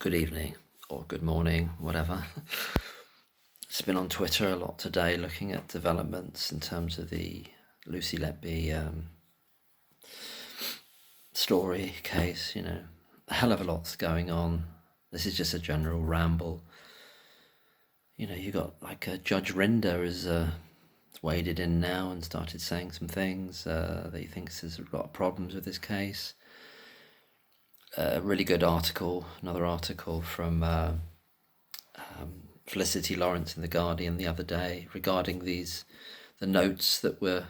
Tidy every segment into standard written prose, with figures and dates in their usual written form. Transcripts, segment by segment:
good evening or good morning, whatever. It's been on Twitter a lot today looking at developments in terms of the Lucy Letby story case. A hell of a lot's going on. This is just a general ramble. You got like Judge Rinder has waded in now and started saying some things that he thinks there's a lot of problems with this case. A really good article, another article from Felicity Lawrence in The Guardian the other day regarding the notes that were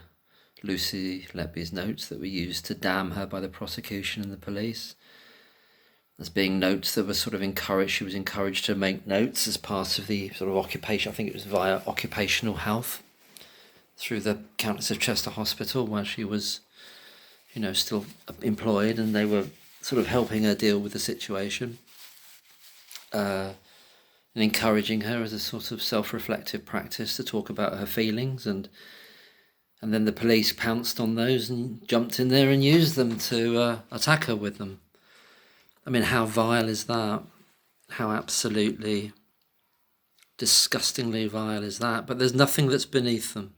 Lucy Letby's notes that were used to damn her by the prosecution and the police, as being notes that were sort of encouraged. She was encouraged to make notes as part of the sort of occupation. I think it was via occupational health through the Countess of Chester Hospital, where she was, still employed, and they were sort of helping her deal with the situation, and encouraging her as a sort of self-reflective practice to talk about her feelings, and then the police pounced on those and jumped in there and used them to attack her with them. I mean, how vile is that? How absolutely disgustingly vile is that? But there's nothing that's beneath them.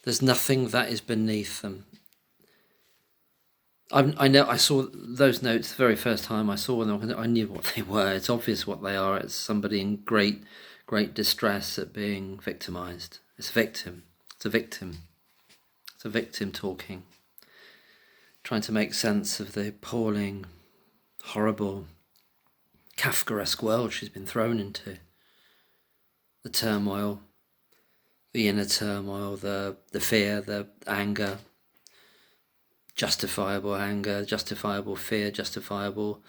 There's nothing that is beneath them. I know I saw those notes the very first time I saw them. I knew what they were. It's obvious what they are. It's somebody in great distress at being victimised. It's a victim. It's a victim. It's a victim talking, trying to make sense of the appalling, horrible, Kafkaesque world she's been thrown into. The turmoil, the inner turmoil, the fear, the anger, justifiable anger, justifiable fear, justifiable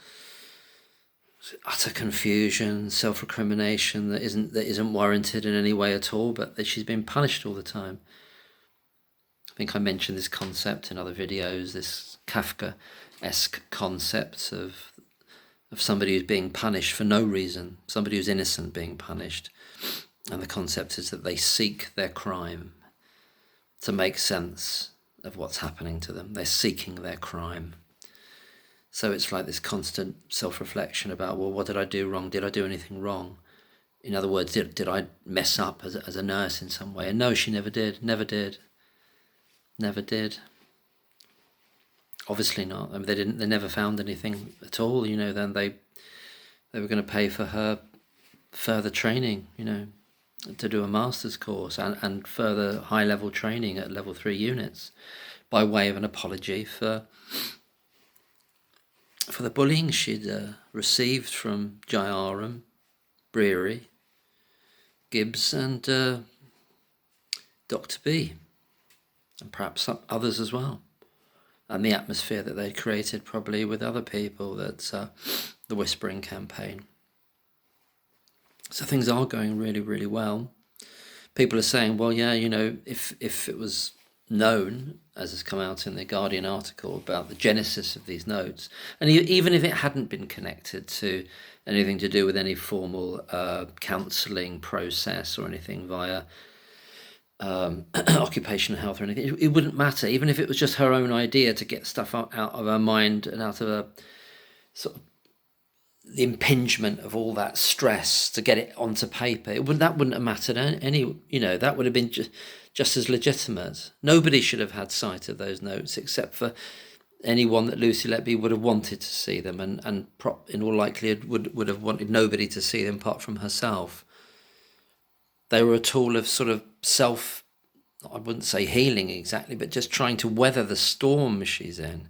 utter confusion, self-recrimination that isn't warranted in any way at all, but that she's been punished all the time. I think I mentioned this concept in other videos, this Kafkaesque concept of somebody who's being punished for no reason, somebody who's innocent being punished. And the concept is that they seek their crime to make sense of what's happening to them. They're seeking their crime. So it's like this constant self-reflection about, well, what did I do wrong? Did I do anything wrong? In other words, did I mess up as a nurse in some way? And no, she never did. Obviously not. I mean, they never found anything at all. Then they were going to pay for her further training, to do a master's course and further high-level training at level 3 units by way of an apology for the bullying she'd received from Jayaram, Breary, Gibbs and Dr. B, and perhaps others as well, and the atmosphere that they'd created probably with other people, that's the Whispering campaign. So things are going really, really well. People are saying, well, yeah, if it was known, as has come out in the Guardian article, about the genesis of these notes, and even if it hadn't been connected to anything to do with any formal counselling process or anything via occupational health or anything, it wouldn't matter. Even if it was just her own idea to get stuff out of her mind and out of her sort of the impingement of all that stress to get it onto paper, that wouldn't have mattered any. That would have been just as legitimate. Nobody should have had sight of those notes except for anyone that Lucy Letby would have wanted to see them, and in all likelihood would have wanted nobody to see them apart from herself. They were a tool of sort of self, I wouldn't say healing exactly, but just trying to weather the storm she's in.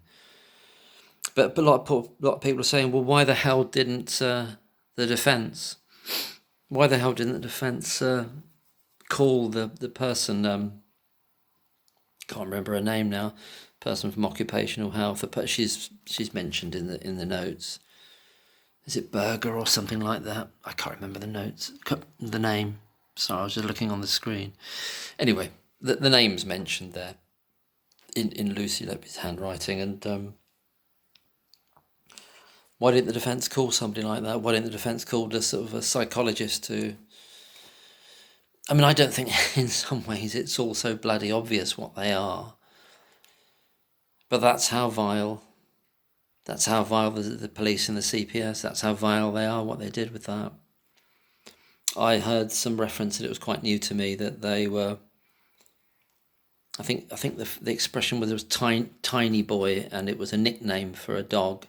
But a lot of people are saying, well, why the hell didn't the defence? Why the hell didn't the defence call the person? Can't remember her name now. Person from occupational health. She's mentioned in the notes. Is it Berger or something like that? I can't remember the name. Sorry, I was just looking on the screen. Anyway, the name's mentioned there in Lucy Letby's handwriting, and. Why didn't the defence call somebody like that? Why didn't the defence call a sort of a psychologist to... I mean, I don't think in some ways it's all so bloody obvious what they are. But that's how vile That's how vile the police and the CPS, that's how vile they are, what they did with that. I heard some reference, and it was quite new to me, that they were, I think the expression was, it was tiny boy, and it was a nickname for a dog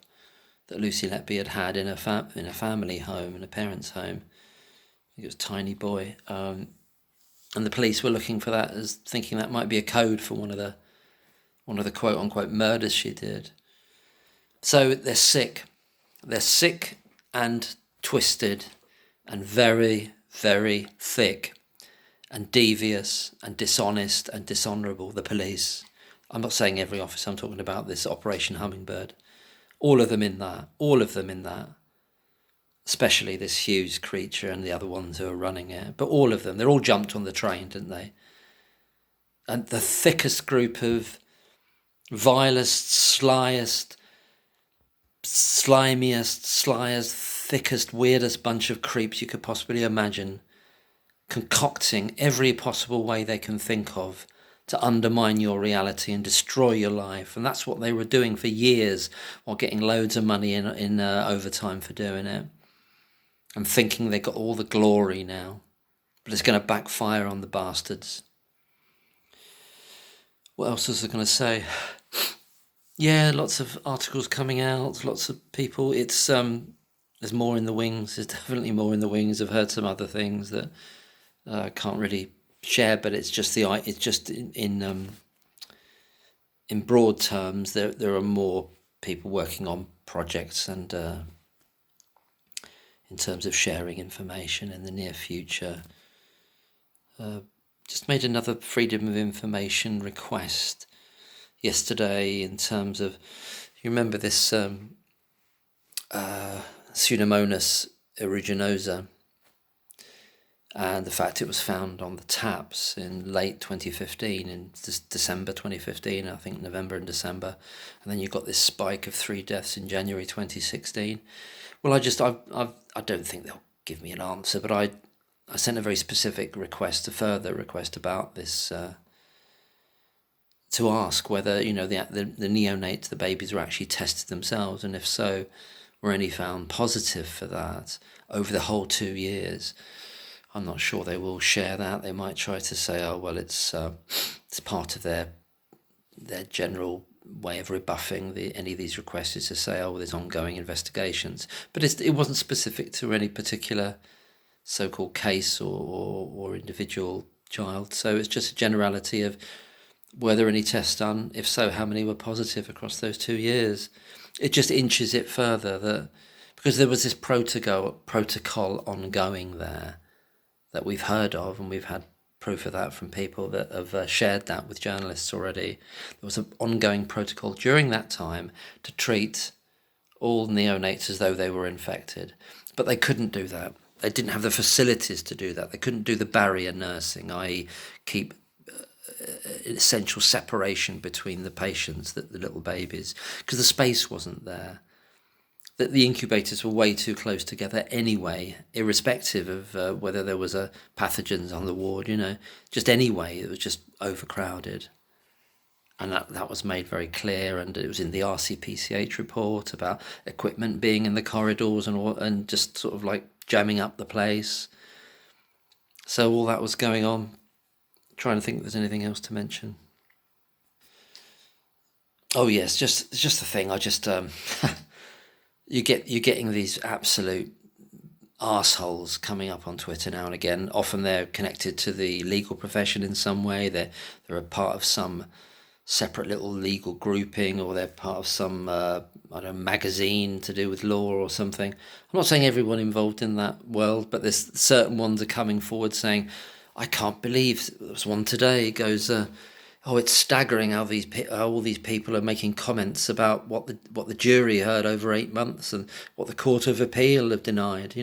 that Lucy Letby had in a family home, in a parent's home. I think it was Tiny Boy. And the police were looking for that, as thinking that might be a code for one of the quote unquote murders she did. So they're sick. They're sick and twisted and very, very thick and devious and dishonest and dishonourable, the police. I'm not saying every officer, I'm talking about this Operation Hummingbird. All of them in that. Especially this Hughes creature and the other ones who are running it. But all of them, they're all jumped on the train, didn't they? And the thickest group of vilest, slimiest, thickest, weirdest bunch of creeps you could possibly imagine, concocting every possible way they can think of to undermine your reality and destroy your life. And that's what they were doing for years, while getting loads of money in overtime for doing it. And thinking they got all the glory now. But it's going to backfire on the bastards. What else was I going to say? Yeah, lots of articles coming out, lots of people. It's there's more in the wings. There's definitely more in the wings. I've heard some other things that I can't really share, but it's just in broad terms. There are more people working on projects and in terms of sharing information in the near future. Just made another Freedom of Information request yesterday in terms of, you remember this Pseudomonas aeruginosa, and the fact it was found on the taps in late 2015, in December 2015, I think November and December, and then you got this spike of 3 deaths in January 2016. Well, I don't think they'll give me an answer, but I sent a very specific request, a further request about this, to ask whether, the neonates, the babies, were actually tested themselves, and if so, were any found positive for that over the whole 2 years. I'm not sure they will share that. They might try to say, oh, well, it's part of their general way of rebuffing any of these requests, is to say, oh, well, there's ongoing investigations. But it wasn't specific to any particular so-called case or individual child. So it's just a generality of, were there any tests done? If so, how many were positive across those 2 years? It just inches it further, that because there was this protocol ongoing there that we've heard of, and we've had proof of that from people that have shared that with journalists already. There was an ongoing protocol during that time to treat all neonates as though they were infected, but they couldn't do that. They didn't have the facilities to do that. They couldn't do the barrier nursing, i.e. keep essential separation between the patients, the little babies, because the space wasn't there. That the incubators were way too close together anyway, irrespective of whether there was a pathogens on the ward, just anyway, it was just overcrowded. And that was made very clear, and it was in the RCPCH report about equipment being in the corridors and just sort of like jamming up the place. So all that was going on. Trying to think if there's anything else to mention. Oh yes, just the thing. I just you're getting these absolute arseholes coming up on Twitter now and again. Often they're connected to the legal profession in some way. They're a part of some separate little legal grouping, or they're part of some magazine to do with law or something. I'm not saying everyone involved in that world, but there's certain ones are coming forward saying, I can't believe, there was one today, goes, it's staggering how all these people are making comments about what the jury heard over 8 months and what the Court of Appeal have denied,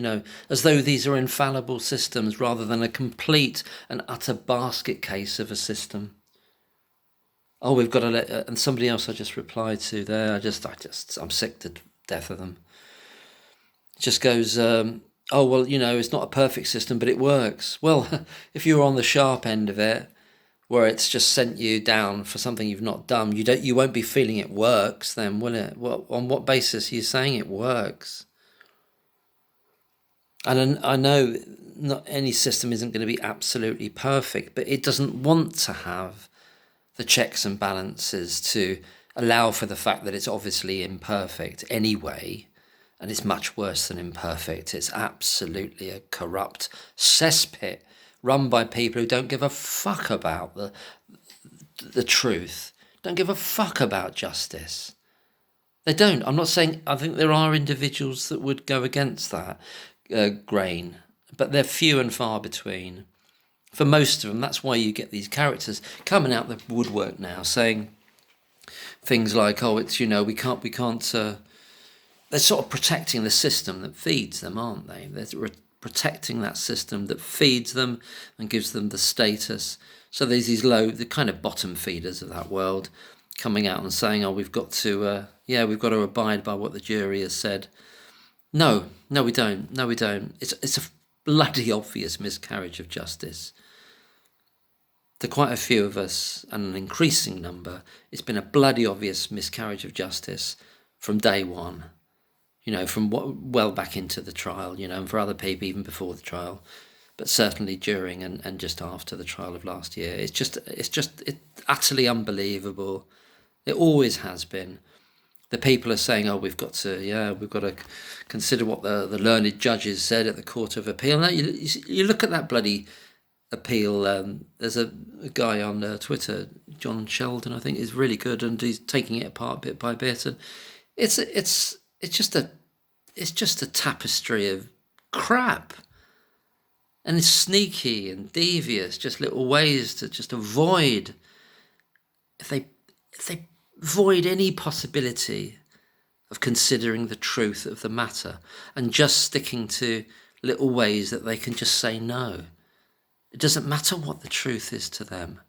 as though these are infallible systems rather than a complete and utter basket case of a system. Oh, we've got to let, and somebody else I just replied to there, I'm sick to death of them. It just goes, it's not a perfect system, but it works. Well, if you were on the sharp end of it, where it's just sent you down for something you've not done, you won't be feeling it works then, will it? On what basis are you saying it works? And I know not any system isn't going to be absolutely perfect, but it doesn't want to have the checks and balances to allow for the fact that it's obviously imperfect anyway, and it's much worse than imperfect. It's absolutely a corrupt cesspit run by people who don't give a fuck about the truth, don't give a fuck about justice. They don't. I'm not saying, I think there are individuals that would go against that grain, but they're few and far between. For most of them, that's why you get these characters coming out the woodwork now saying things like, oh, it's, we can't, they're sort of protecting the system that feeds them, aren't they? They're protecting that system that feeds them and gives them the status. So there's these the kind of bottom feeders of that world coming out and saying, oh, we've got to abide by what the jury has said. No, we don't. It's a bloody obvious miscarriage of justice. To quite a few of us, and an increasing number, it's been a bloody obvious miscarriage of justice from day one. From well back into the trial, and for other people even before the trial, but certainly during and just after the trial of last year. It's utterly unbelievable. It always has been. The people are saying, oh, we've got to consider what the learned judges said at the Court of Appeal. Now, you look at that bloody appeal. There's a guy on Twitter, John Sheldon, I think, is really good, and he's taking it apart bit by bit. And it's just a tapestry of crap, and it's sneaky and devious, just little ways to just avoid. If they void any possibility of considering the truth of the matter and just sticking to little ways that they can just say no. It doesn't matter what the truth is to them.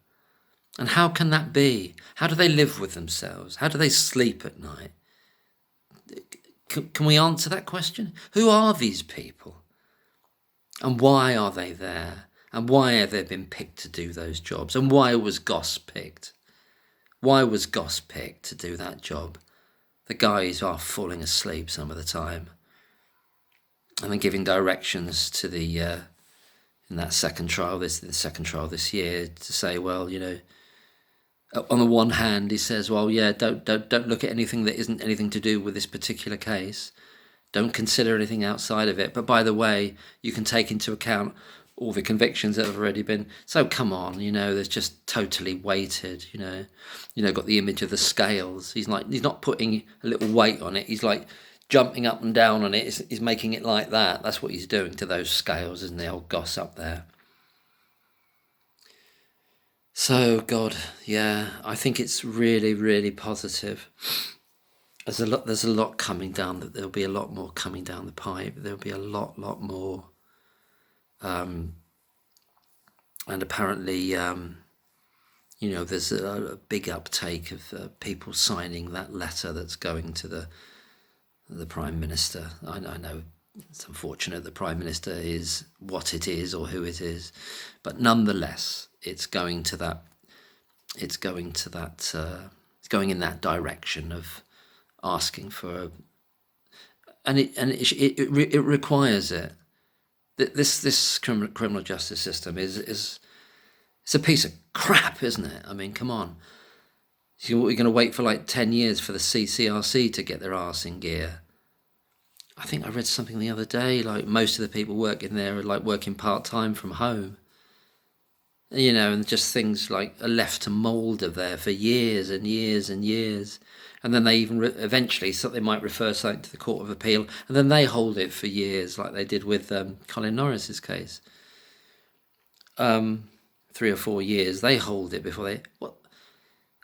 And how can that be? How do they live with themselves? How do they sleep at night? Can we answer that question? Who are these people? And why are they there? And why have they been picked to do those jobs? And why was Goss picked? Why was Goss picked to do that job? The guys are falling asleep some of the time, and then giving directions to the in that second trial this year to say, well, on the one hand he says, well, yeah, don't look at anything that isn't anything to do with this particular case. Don't consider anything outside of it. But by the way, you can take into account all the convictions that have already been. So come on, there's just totally weighted, got the image of the scales. He's not putting a little weight on it. He's like jumping up and down on it. He's making it like that. That's what he's doing to those scales, isn't the old Goss up there? So, God, yeah, I think it's really, really positive. There's a lot coming down. That there'll be a lot more coming down the pipe. There'll be a lot more. And apparently, there's a big uptake of people signing that letter that's going to the Prime Minister. I know it's unfortunate the Prime Minister is what it is or who it is, but nonetheless, it's going to that. It's going in that direction of asking for, and it requires it. This criminal justice system is a piece of crap, isn't it? I mean, come on. You're going to wait for like 10 years for the CCRC to get their arse in gear. I think I read something the other day, like most of the people working there are like working part-time from home. And just things like are left to moulder there for years and years and years. And then they even eventually, so they might refer something to the Court of Appeal, and then they hold it for years, like they did with Colin Norris's case. 3 or 4 years, they hold it before they... What?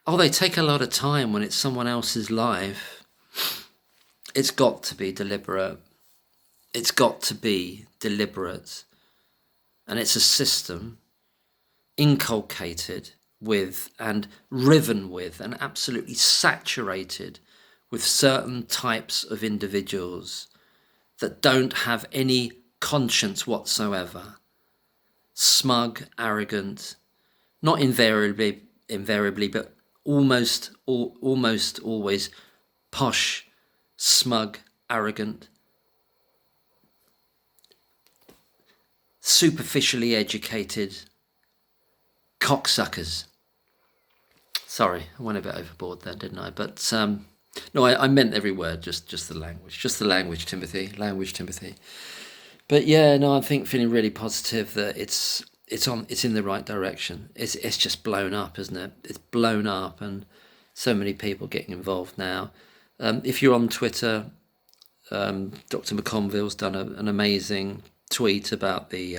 Oh, they take a lot of time when it's someone else's life. It's got to be deliberate. It's got to be deliberate. And it's a system inculcated with and riven with and absolutely saturated with certain types of individuals that don't have any conscience whatsoever. Smug, arrogant, not invariably, but almost always posh, smug, arrogant, superficially educated cocksuckers. Sorry, I went a bit overboard there, didn't I? But no, I meant every word, just the language, Timothy. But yeah, no, I think feeling really positive that it's in the right direction. It's just blown up, isn't it? It's blown up, and so many people getting involved now. If you're on Twitter, Dr. McConville's done an amazing tweet about the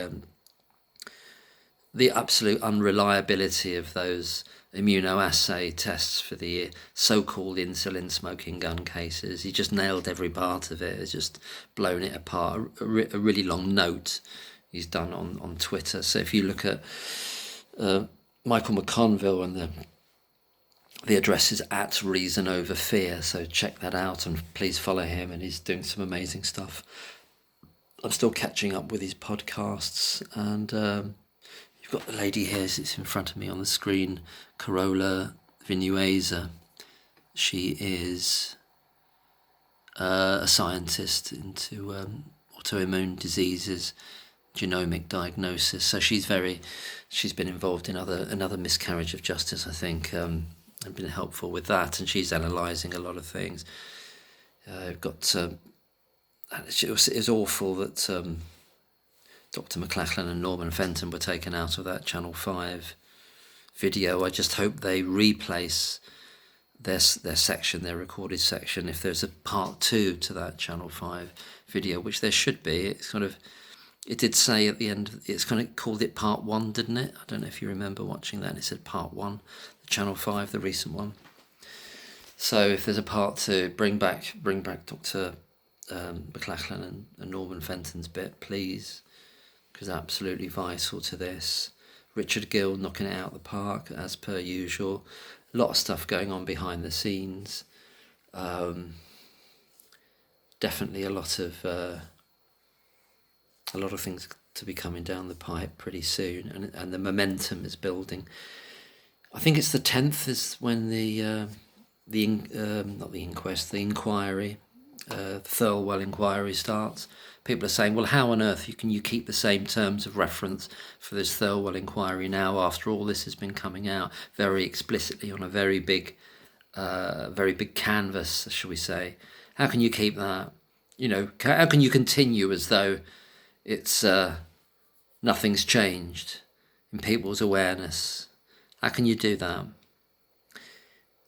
absolute unreliability of those immunoassay tests for the so-called insulin smoking gun cases. He just nailed every part of it. It's just blown it apart. A really long note he's done on Twitter. So if you look at Michael McConville, and the address is at Reason Over Fear, so check that out and please follow him, and he's doing some amazing stuff. I'm still catching up with his podcasts, and you've got the lady here, it's in front of me on the screen, Carola Vinuesa. She is a scientist into autoimmune diseases, genomic diagnosis. So she's been involved in another miscarriage of justice, I think, and been helpful with that. And she's analysing a lot of things. It was awful that Dr. McLachlan and Norman Fenton were taken out of that Channel 5 video. I just hope they replace their section, their recorded section, if there's a part 2 to that Channel 5 video, which there should be. It did say at the end, it's kind of called it part 1, didn't it? I don't know if you remember watching that. It said part 1, the Channel 5, the recent one. So if there's a part 2, bring back Dr. McLachlan and Norman Fenton's bit, please, because absolutely vital to this. Richard Gill knocking it out of the park as per usual. A lot of stuff going on behind the scenes. Definitely a lot of things to be coming down the pipe pretty soon, and the momentum is building. I think it's the 10th is when the inquiry, Thirlwall inquiry starts. People are saying, well, how on earth can you keep the same terms of reference for this Thirlwall inquiry now, after all this has been coming out very explicitly on a very big canvas, shall we say? How can you keep that? How can you continue as though it's nothing's changed in people's awareness? How can you do that?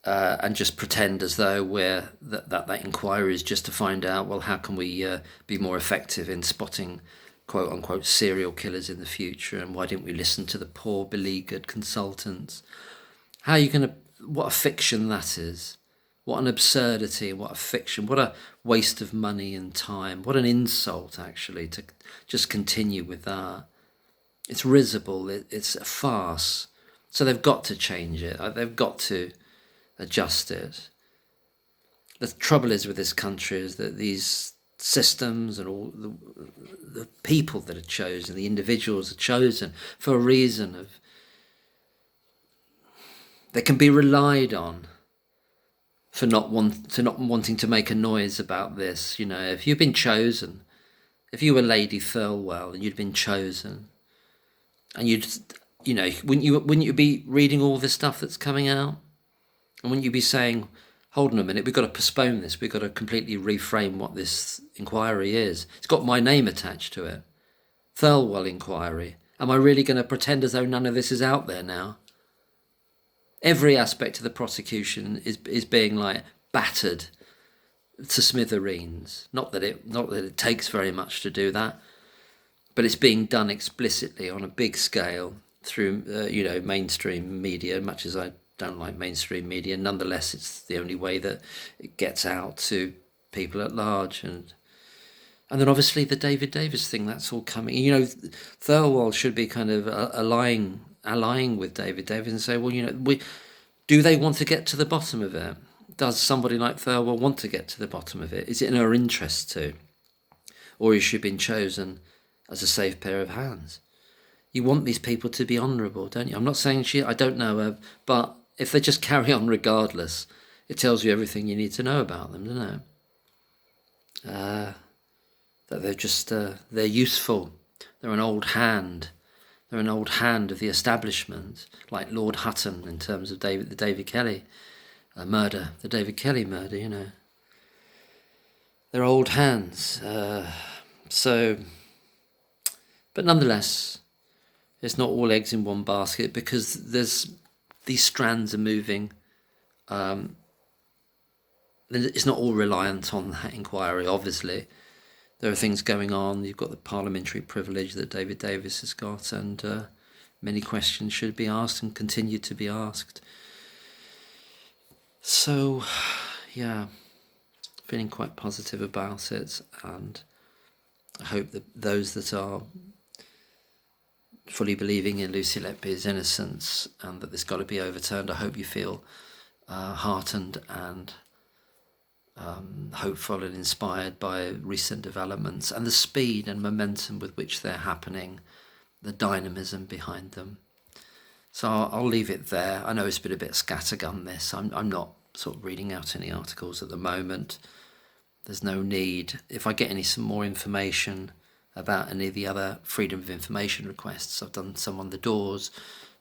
And just pretend as though that inquiry is just to find out, well, how can we be more effective in spotting quote unquote serial killers in the future, and why didn't we listen to the poor beleaguered consultants? How are you going to, what a fiction that is, what an absurdity, what a fiction, what a waste of money and time, what an insult actually to just continue with that. It's risible, it's a farce. So they've got to change it, they've got to adjust it. The trouble is with this country is that these systems and all the people that are chosen, the individuals are chosen for a reason of, they can be relied on for not wanting to make a noise about this. If you've been chosen, if you were Lady Thirlwall and you'd been chosen, and wouldn't you be reading all this stuff that's coming out? And wouldn't you be saying, hold on a minute, we've got to postpone this, we've got to completely reframe what this inquiry is. It's got my name attached to it. Thirlwall inquiry. Am I really going to pretend as though none of this is out there now? Every aspect of the prosecution is being battered to smithereens. Not that it takes very much to do that, but it's being done explicitly on a big scale through mainstream media. Much as I don't like mainstream media, nonetheless it's the only way that it gets out to people at large. And then obviously the David Davis thing, that's all coming. Thirlwall should be kind of allying with David Davis and say, well, do they want to get to the bottom of it? Does somebody like Thirlwall want to get to the bottom of it? Is it in her interest to? Or is she being chosen as a safe pair of hands? You want these people to be honourable, don't you? I'm not saying I don't know her, but if they just carry on regardless, it tells you everything you need to know about them, doesn't it? That they're just, they're useful. They're an old hand. They're an old hand of the establishment, like Lord Hutton in terms of the David Kelly murder, the David Kelly murder, you know. They're old hands. But nonetheless, it's not all eggs in one basket, because these strands are moving. It's not all reliant on that inquiry, obviously. There are things going on. You've got the parliamentary privilege that David Davis has got, and many questions should be asked and continue to be asked. So, yeah, feeling quite positive about it, and I hope that those that are fully believing in Lucy Letby's innocence and that this got to be overturned, I hope you feel heartened and hopeful and inspired by recent developments and the speed and momentum with which they're happening, the dynamism behind them. So I'll leave it there. I know it's been a bit scattergun, this. I'm not sort of reading out any articles at the moment. There's no need. If I get some more information about any of the other freedom of information requests, I've done some on the doors,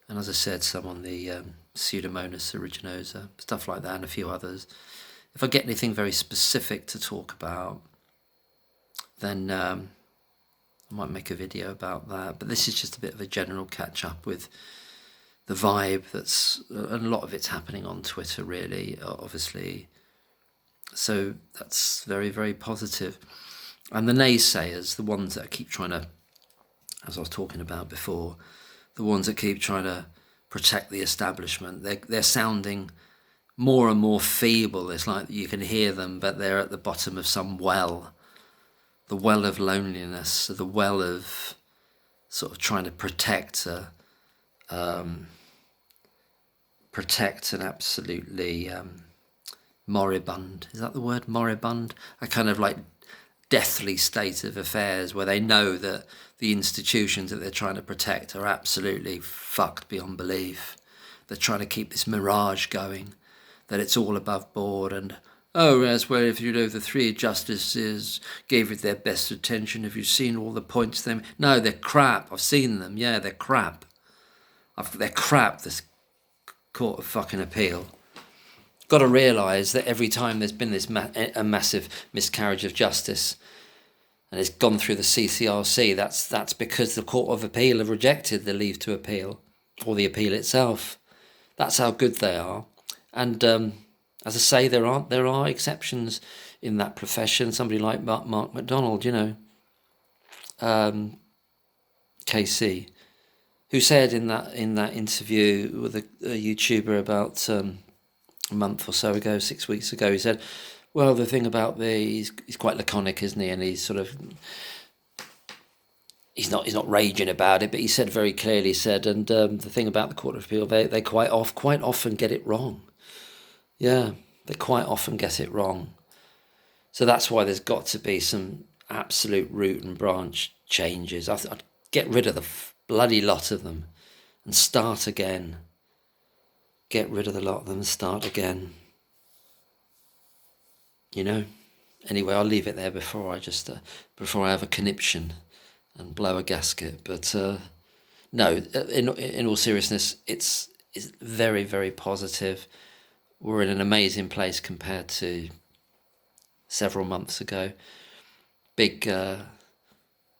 and as I said, some on the Pseudomonas aeruginosa, stuff like that, and a few others. If I get anything very specific to talk about, then I might make a video about that. But this is just a bit of a general catch up with the vibe and a lot of it's happening on Twitter, really, obviously. So that's very, very positive. And the naysayers, the ones that keep trying to, as I was talking about before, the ones that keep trying to protect the establishment, they're sounding more and more feeble. It's like you can hear them, but they're at the bottom of some well, the well of loneliness, the well of sort of trying to protect an absolutely moribund, is that the word, moribund? A kind of like deathly state of affairs where they know that the institutions that they're trying to protect are absolutely fucked beyond belief. They're trying to keep this mirage going, that it's all above board, and oh yes, well, if you know the three justices gave it their best attention, have you seen all the points them? No, they're crap. I've seen them. Yeah, they're crap. They're crap, this Court of fucking Appeal. Got to realise that every time there's been this a massive miscarriage of justice and it's gone through the CCRC, that's because the Court of Appeal have rejected the leave to appeal, or the appeal itself. That's how good they are. And as I say, there are exceptions in that profession. Somebody like Mark MacDonald, you know, KC, who said in that interview with a YouTuber about a month or so ago, 6 weeks ago, he said, well, the thing about he's quite laconic, isn't he? And he's sort of, he's not raging about it, but he said very clearly, and the thing about the Court of Appeal, they quite often get it wrong. Yeah, they quite often get it wrong. So that's why there's got to be some absolute root and branch changes. I'd get rid of the bloody lot of them and start again. Get rid of the lot of them and start again. You know? Anyway, I'll leave it there before I have a conniption and blow a gasket. But no, in all seriousness, it's very, very positive. We're in an amazing place compared to several months ago.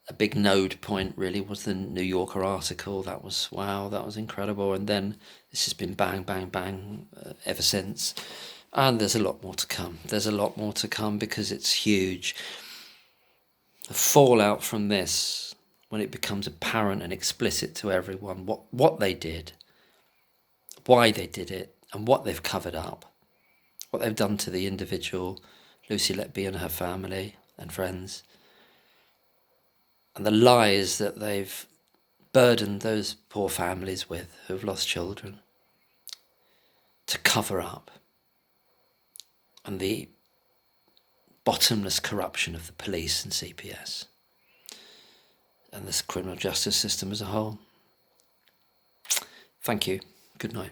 A big node point really was the New Yorker article. That was incredible. And then it's just been bang, bang, bang ever since. And there's a lot more to come. There's a lot more to come because it's huge. The fallout from this, when it becomes apparent and explicit to everyone what they did, why they did it, and what they've covered up, what they've done to the individual, Lucy Letby and her family and friends, and the lies that they've burdened those poor families with who've lost children to cover up, and the bottomless corruption of the police and CPS and this criminal justice system as a whole. Thank you. Good night.